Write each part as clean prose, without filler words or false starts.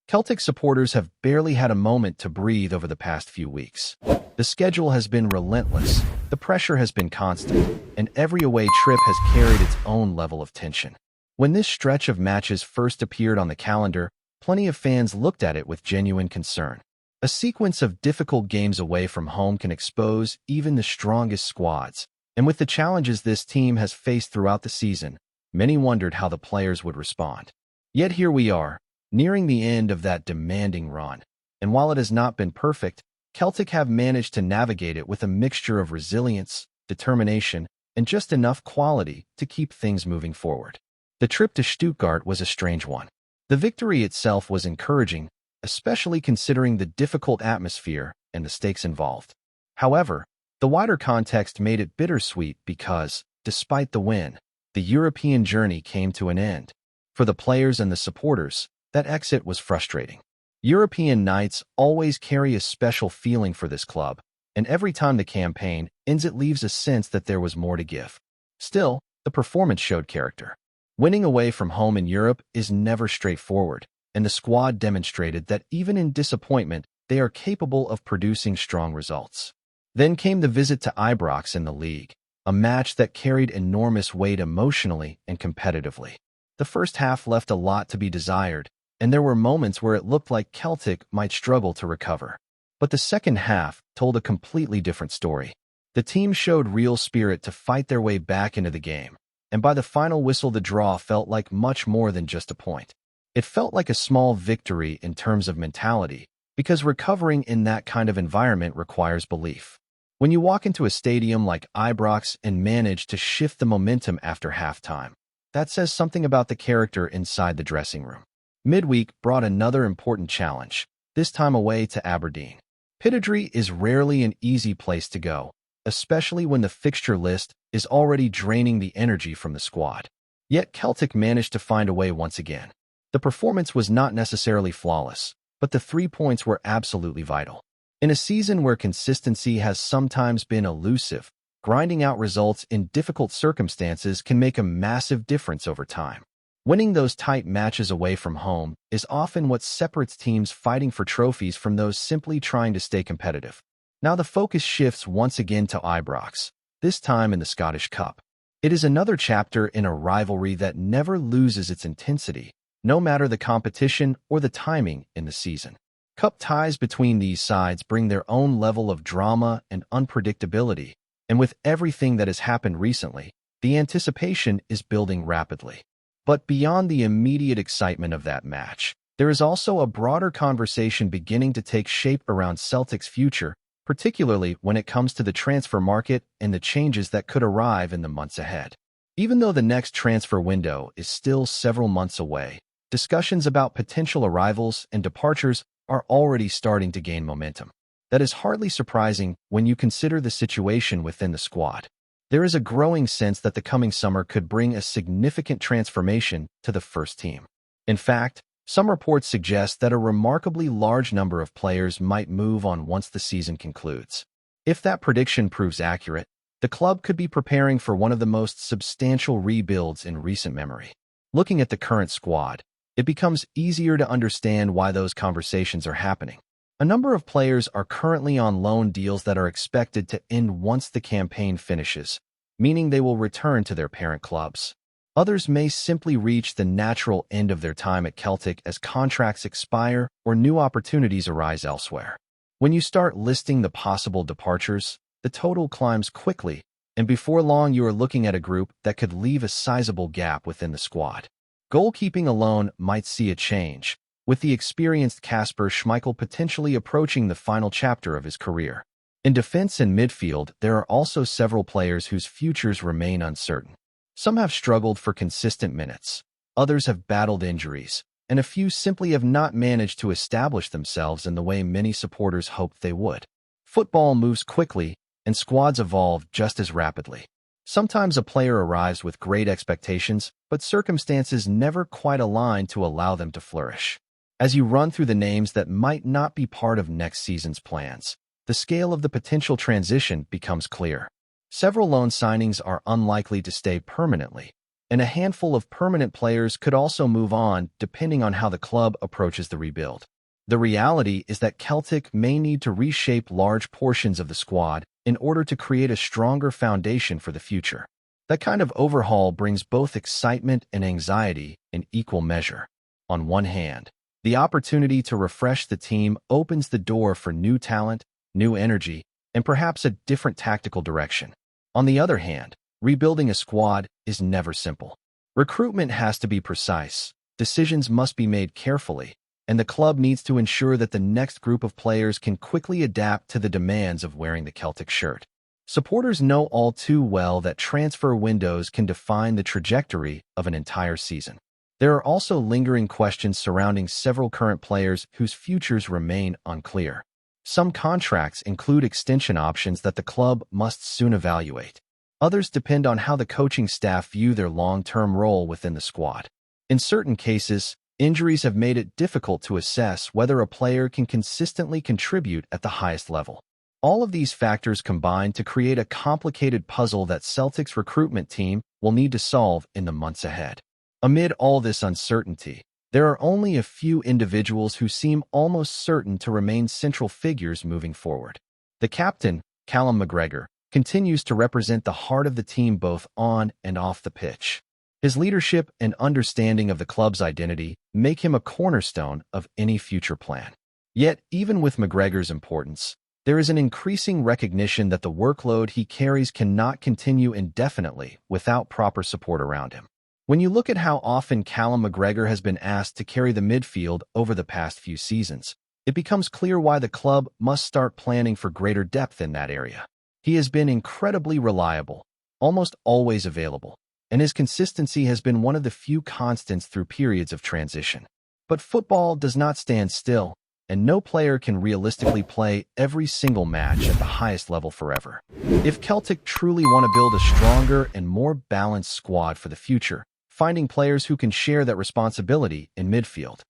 Celtic supporters have barely had a moment to breathe over the past few weeks. The schedule has been relentless, the pressure has been constant, and every away trip has carried its own level of tension. When this stretch of matches first appeared on the calendar, plenty of fans looked at it with genuine concern. A sequence of difficult games away from home can expose even the strongest squads, and with the challenges this team has faced throughout the season, many wondered how the players would respond. Yet here we are, nearing the end of that demanding run, and while it has not been perfect, Celtic have managed to navigate it with a mixture of resilience, determination, and just enough quality to keep things moving forward. The trip to Stuttgart was a strange one. The victory itself was encouraging, especially considering the difficult atmosphere and the stakes involved. However, the wider context made it bittersweet because, despite the win, the European journey came to an end. For the players and the supporters, that exit was frustrating. European nights always carry a special feeling for this club, and every time the campaign ends it leaves a sense that there was more to give. Still, the performance showed character. Winning away from home in Europe is never straightforward, and the squad demonstrated that even in disappointment, they are capable of producing strong results. Then came the visit to Ibrox in the league, a match that carried enormous weight emotionally and competitively. The first half left a lot to be desired, and there were moments where it looked like Celtic might struggle to recover. But the second half told a completely different story. The team showed real spirit to fight their way back into the game, and by the final whistle the draw felt like much more than just a point. It felt like a small victory in terms of mentality, because recovering in that kind of environment requires belief. When you walk into a stadium like Ibrox and manage to shift the momentum after halftime, that says something about the character inside the dressing room. Midweek brought another important challenge, this time away to Aberdeen. Pittodrie is rarely an easy place to go, especially when the fixture list is already draining the energy from the squad. Yet Celtic managed to find a way once again. The performance was not necessarily flawless, but the 3 points were absolutely vital. In a season where consistency has sometimes been elusive, grinding out results in difficult circumstances can make a massive difference over time. Winning those tight matches away from home is often what separates teams fighting for trophies from those simply trying to stay competitive. Now the focus shifts once again to Ibrox, this time in the Scottish Cup. It is another chapter in a rivalry that never loses its intensity, no matter the competition or the timing in the season. Cup ties between these sides bring their own level of drama and unpredictability, and with everything that has happened recently, the anticipation is building rapidly. But beyond the immediate excitement of that match, there is also a broader conversation beginning to take shape around Celtic's future, particularly when it comes to the transfer market and the changes that could arrive in the months ahead. Even though the next transfer window is still several months away, discussions about potential arrivals and departures are already starting to gain momentum. That is hardly surprising when you consider the situation within the squad. There is a growing sense that the coming summer could bring a significant transformation to the first team. In fact, some reports suggest that a remarkably large number of players might move on once the season concludes. If that prediction proves accurate, the club could be preparing for one of the most substantial rebuilds in recent memory. Looking at the current squad, it becomes easier to understand why those conversations are happening. A number of players are currently on loan deals that are expected to end once the campaign finishes, meaning they will return to their parent clubs. Others may simply reach the natural end of their time at Celtic as contracts expire or new opportunities arise elsewhere. When you start listing the possible departures, the total climbs quickly, and before long you are looking at a group that could leave a sizable gap within the squad. Goalkeeping alone might see a change, with the experienced Kasper Schmeichel potentially approaching the final chapter of his career. In defense and midfield, there are also several players whose futures remain uncertain. Some have struggled for consistent minutes, others have battled injuries, and a few simply have not managed to establish themselves in the way many supporters hoped they would. Football moves quickly, and squads evolve just as rapidly. Sometimes a player arrives with great expectations, but circumstances never quite align to allow them to flourish. As you run through the names that might not be part of next season's plans, the scale of the potential transition becomes clear. Several loan signings are unlikely to stay permanently, and a handful of permanent players could also move on depending on how the club approaches the rebuild. The reality is that Celtic may need to reshape large portions of the squad in order to create a stronger foundation for the future. That kind of overhaul brings both excitement and anxiety in equal measure. On one hand, the opportunity to refresh the team opens the door for new talent, new energy, and perhaps a different tactical direction. On the other hand, rebuilding a squad is never simple. Recruitment has to be precise, decisions must be made carefully, and the club needs to ensure that the next group of players can quickly adapt to the demands of wearing the Celtic shirt. Supporters know all too well that transfer windows can define the trajectory of an entire season. There are also lingering questions surrounding several current players whose futures remain unclear. Some contracts include extension options that the club must soon evaluate. Others depend on how the coaching staff view their long-term role within the squad. In certain cases, injuries have made it difficult to assess whether a player can consistently contribute at the highest level. All of these factors combine to create a complicated puzzle that Celtic's recruitment team will need to solve in the months ahead. Amid all this uncertainty, there are only a few individuals who seem almost certain to remain central figures moving forward. The captain, Callum McGregor, continues to represent the heart of the team both on and off the pitch. His leadership and understanding of the club's identity make him a cornerstone of any future plan. Yet, even with McGregor's importance, there is an increasing recognition that the workload he carries cannot continue indefinitely without proper support around him. When you look at how often Callum McGregor has been asked to carry the midfield over the past few seasons, it becomes clear why the club must start planning for greater depth in that area. He has been incredibly reliable, almost always available, and his consistency has been one of the few constants through periods of transition. But football does not stand still, and no player can realistically play every single match at the highest level forever. If Celtic truly want to build a stronger and more balanced squad for the future, finding players who can share that responsibility in midfield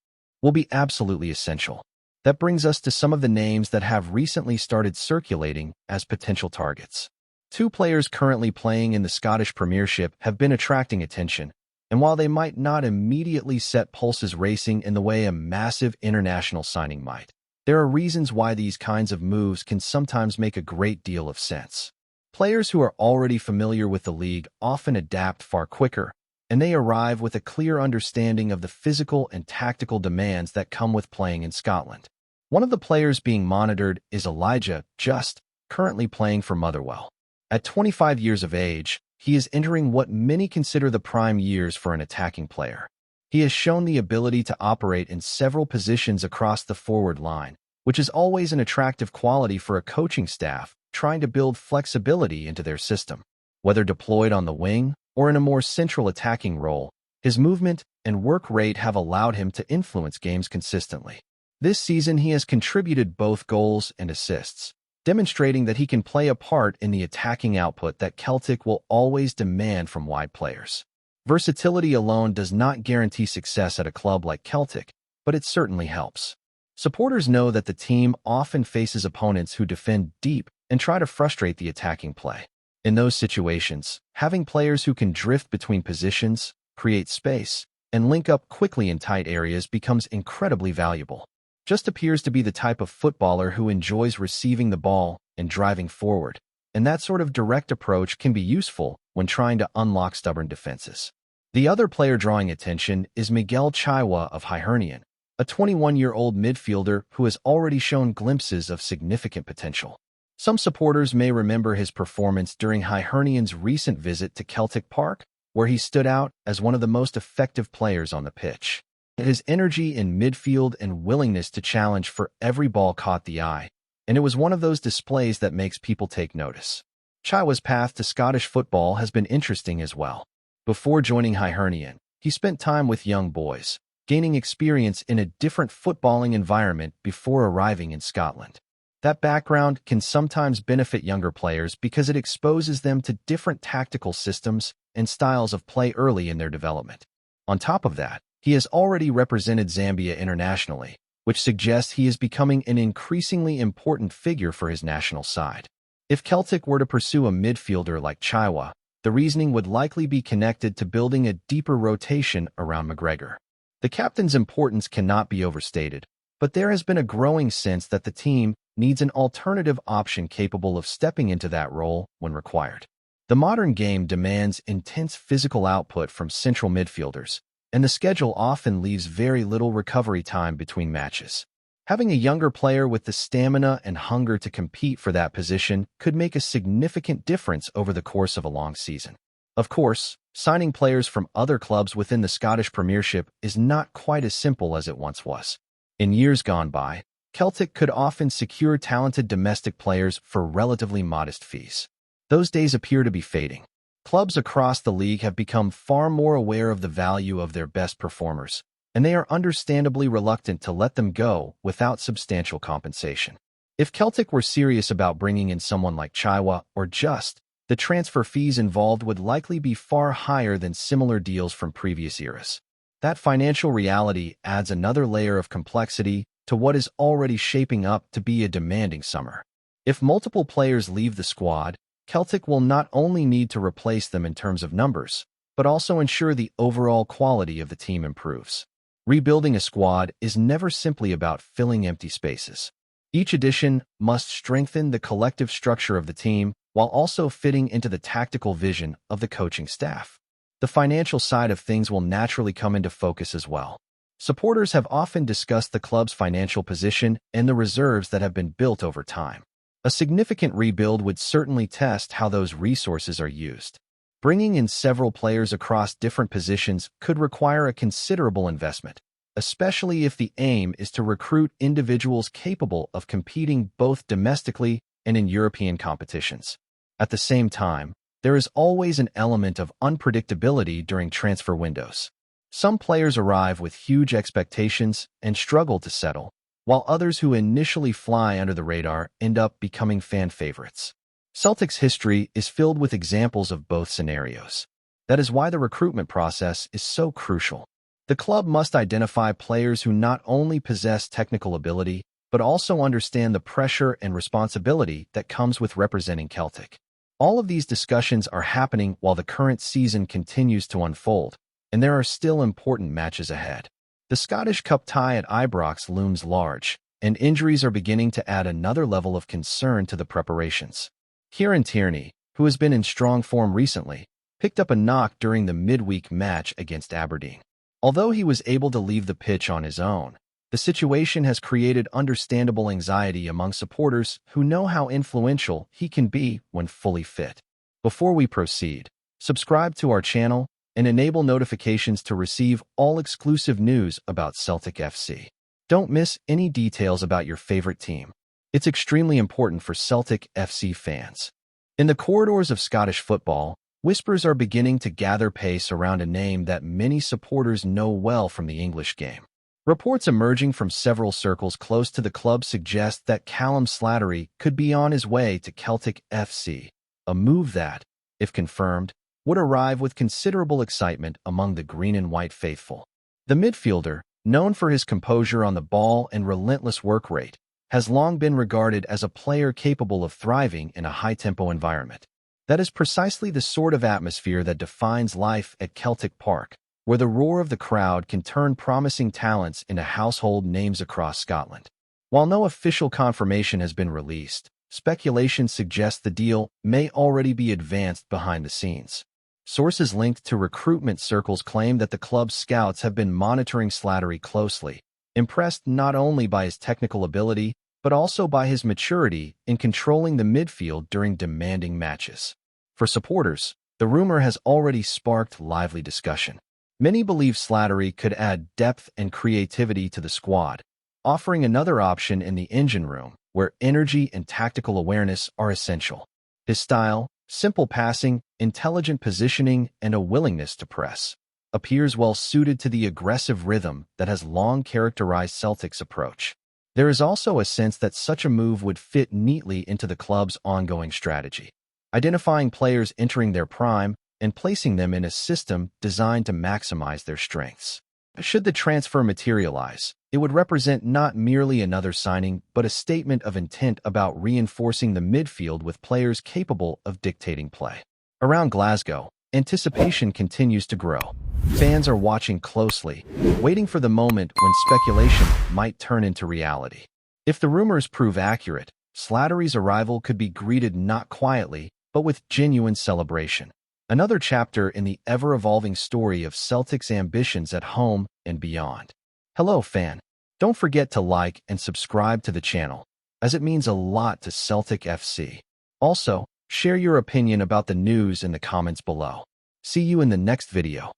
will be absolutely essential. That brings us to some of the names that have recently started circulating as potential targets. Two players currently playing in the Scottish Premiership have been attracting attention, and while they might not immediately set pulses racing in the way a massive international signing might, there are reasons why these kinds of moves can sometimes make a great deal of sense. Players who are already familiar with the league often adapt far quicker, and they arrive with a clear understanding of the physical and tactical demands that come with playing in Scotland. One of the players being monitored is Elijah Just, currently playing for Motherwell. At 25 years of age, he is entering what many consider the prime years for an attacking player. He has shown the ability to operate in several positions across the forward line, which is always an attractive quality for a coaching staff trying to build flexibility into their system. Whether deployed on the wing or in a more central attacking role, his movement and work rate have allowed him to influence games consistently. This season he has contributed both goals and assists, demonstrating that he can play a part in the attacking output that Celtic will always demand from wide players. Versatility alone does not guarantee success at a club like Celtic, but it certainly helps. Supporters know that the team often faces opponents who defend deep and try to frustrate the attacking play. In those situations, having players who can drift between positions, create space, and link up quickly in tight areas becomes incredibly valuable. Just appears to be the type of footballer who enjoys receiving the ball and driving forward, and that sort of direct approach can be useful when trying to unlock stubborn defenses. The other player drawing attention is Miguel Chaiwa of Hibernian, a 21-year-old midfielder who has already shown glimpses of significant potential. Some supporters may remember his performance during Hibernian's recent visit to Celtic Park, where he stood out as one of the most effective players on the pitch. His energy in midfield and willingness to challenge for every ball caught the eye, and it was one of those displays that makes people take notice. Chaiwa's path to Scottish football has been interesting as well. Before joining Hibernian, he spent time with young boys, gaining experience in a different footballing environment before arriving in Scotland. That background can sometimes benefit younger players because it exposes them to different tactical systems and styles of play early in their development. On top of that, he has already represented Zambia internationally, which suggests he is becoming an increasingly important figure for his national side. If Celtic were to pursue a midfielder like Chaiwa, the reasoning would likely be connected to building a deeper rotation around McGregor. The captain's importance cannot be overstated, but there has been a growing sense that the team needs an alternative option capable of stepping into that role when required. The modern game demands intense physical output from central midfielders, and the schedule often leaves very little recovery time between matches. Having a younger player with the stamina and hunger to compete for that position could make a significant difference over the course of a long season. Of course, signing players from other clubs within the Scottish Premiership is not quite as simple as it once was. In years gone by, Celtic could often secure talented domestic players for relatively modest fees. Those days appear to be fading. Clubs across the league have become far more aware of the value of their best performers, and they are understandably reluctant to let them go without substantial compensation. If Celtic were serious about bringing in someone like Chaiwa or Just, the transfer fees involved would likely be far higher than similar deals from previous eras. That financial reality adds another layer of complexity to what is already shaping up to be a demanding summer. If multiple players leave the squad, Celtic will not only need to replace them in terms of numbers, but also ensure the overall quality of the team improves. Rebuilding a squad is never simply about filling empty spaces. Each addition must strengthen the collective structure of the team while also fitting into the tactical vision of the coaching staff. The financial side of things will naturally come into focus as well. Supporters have often discussed the club's financial position and the reserves that have been built over time. A significant rebuild would certainly test how those resources are used. Bringing in several players across different positions could require a considerable investment, especially if the aim is to recruit individuals capable of competing both domestically and in European competitions. At the same time, there is always an element of unpredictability during transfer windows. Some players arrive with huge expectations and struggle to settle, while others who initially fly under the radar end up becoming fan favorites. Celtic's history is filled with examples of both scenarios. That is why the recruitment process is so crucial. The club must identify players who not only possess technical ability, but also understand the pressure and responsibility that comes with representing Celtic. All of these discussions are happening while the current season continues to unfold, and there are still important matches ahead. The Scottish Cup tie at Ibrox looms large, and injuries are beginning to add another level of concern to the preparations. Kieran Tierney, who has been in strong form recently, picked up a knock during the midweek match against Aberdeen. Although he was able to leave the pitch on his own, the situation has created understandable anxiety among supporters who know how influential he can be when fully fit. Before we proceed, subscribe to our channel and enable notifications to receive all exclusive news about Celtic FC. Don't miss any details about your favorite team. It's extremely important for Celtic FC fans. In the corridors of Scottish football, whispers are beginning to gather pace around a name that many supporters know well from the English game. Reports emerging from several circles close to the club suggest that Callum Slattery could be on his way to Celtic FC, a move that, if confirmed, would arrive with considerable excitement among the green and white faithful. The midfielder, known for his composure on the ball and relentless work rate, has long been regarded as a player capable of thriving in a high-tempo environment. That is precisely the sort of atmosphere that defines life at Celtic Park, where the roar of the crowd can turn promising talents into household names across Scotland. While no official confirmation has been released, speculation suggests the deal may already be advanced behind the scenes. Sources linked to recruitment circles claim that the club's scouts have been monitoring Slattery closely, impressed not only by his technical ability, but also by his maturity in controlling the midfield during demanding matches. For supporters, the rumor has already sparked lively discussion. Many believe Slattery could add depth and creativity to the squad, offering another option in the engine room where energy and tactical awareness are essential. His style, simple passing, intelligent positioning, and a willingness to press appears well suited to the aggressive rhythm that has long characterized Celtic's approach. There is also a sense that such a move would fit neatly into the club's ongoing strategy, identifying players entering their prime and placing them in a system designed to maximize their strengths. Should the transfer materialize, it would represent not merely another signing, but a statement of intent about reinforcing the midfield with players capable of dictating play. Around Glasgow, anticipation continues to grow. Fans are watching closely, waiting for the moment when speculation might turn into reality. If the rumors prove accurate, Slattery's arrival could be greeted not quietly, but with genuine celebration. Another chapter in the ever-evolving story of Celtic's ambitions at home and beyond. Hello, fan. Don't forget to like and subscribe to the channel, as it means a lot to Celtic FC. Also, share your opinion about the news in the comments below. See you in the next video.